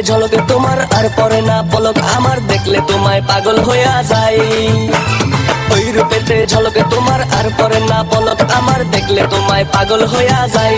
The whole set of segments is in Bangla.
ঝলকে তোমার আর পরে না পলক আমার, দেখলে তোমায় পাগল হইয়া যাই। ওই রূপেতে ঝলকে তোমার আর পরে না পলক আমার, দেখলে তোমায় পাগল হইয়া যাই।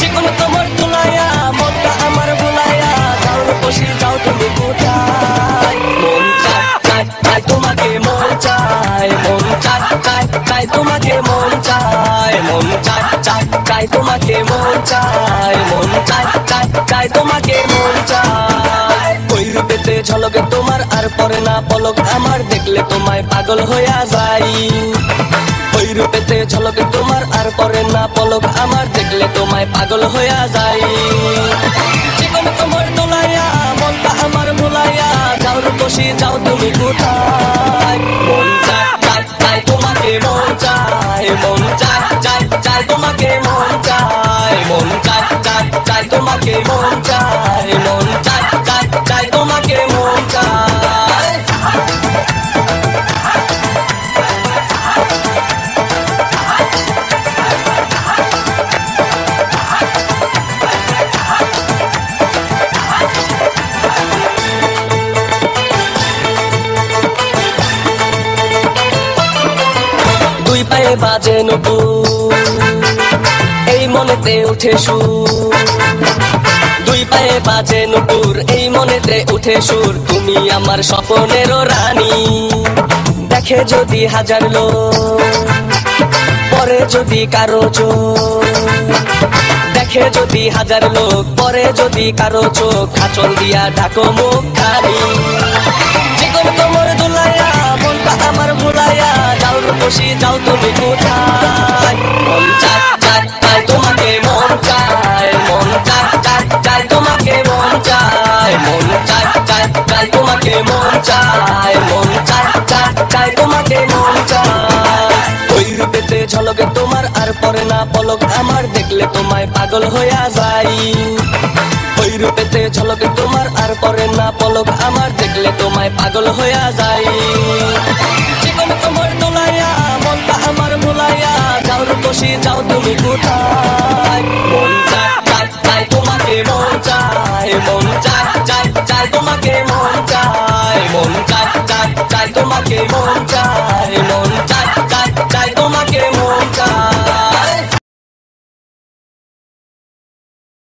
জীবন তোমার তুলাইয়া মনটা আমার ভুলাইয়া, যাও রূপসী যাও তুমি কোথায়। মন চায় চায় চায় তোমাকে, মন চায়, মন চায় চায় চায় তোমাকে, মন চায়, মন চায় চায় চায় তোমাকে, মন চায়, মন চায় চায় চায় তোমাকে, মন চায়। ওই রূপেতে ঝলকে তোমার আর পরে না পলক আমার, দেখলে তোমায় পাগল হইয়া যাই। ওই রূপেতে ঝলকে তোমার আর পরে না পলক আমার, দেখলে তোমায় পাগল হইয়া যাই। জীবন তোমার তোলাইয়া মনটা আমার ভুলাইয়া, যাও রূপসী যাও তুমি কোথায়। মন চায় চায় চায় তোমাকে, মন চায়, মন চায় চায় চায় তোমাকে, মন চায়, মন চায় চায় চায় তোমাকে, মন চায়, মন চায় চায় চায় তোমাকে, মন চায়। দুই পায়ে বাজে নপুর, এই মনেতে উঠে সুর। দুই পায়ে বাজে নপুর, এই মনেতে উঠে সুর। তুমি আমার স্বপ্নের রানী, দেখে যদি হাজার লোক, পরে যদি কারো চোখ। দেখে যদি হাজার লোক, পরে যদি কারো চোখ। আঁচল দিয়া ঢাকো মুখ খালি, জীবন তোমার দুলাইয়া মনটা আমার ভুলাইয়া, যাও রূপসী যাও তুমি কোথায়। মন চায় চায় চায় তোমাকে, মন চায়, মন চায় চায় চায় তোমাকে, মন চায়, মন চায় চায় চায় তোমাকে, মন চায়, মন চায় চায় চায় তোমাকে, মন চায়। ওই রূপেতে ঝলকে তোমার আর পরে না পলক আমার, দেখলে তোমায় পাগল হইয়া যাই। ওই রূপেতে ঝলকে তোমার আর পরে না পলক আমার, দেখলে তোমায় পাগল হইয়া যাই। জীবন তোমার তোলাইয়া মনটা আমার ভুলাইয়া, যাও রূপসী যাও তুমি কোথায়। মন চায় চায় চায় তোমাকে, মন চায়, মন চায় চায় চায় তোমাকে, মন চায়, মন চায় চায় চায় তোমাকে, মন চায়।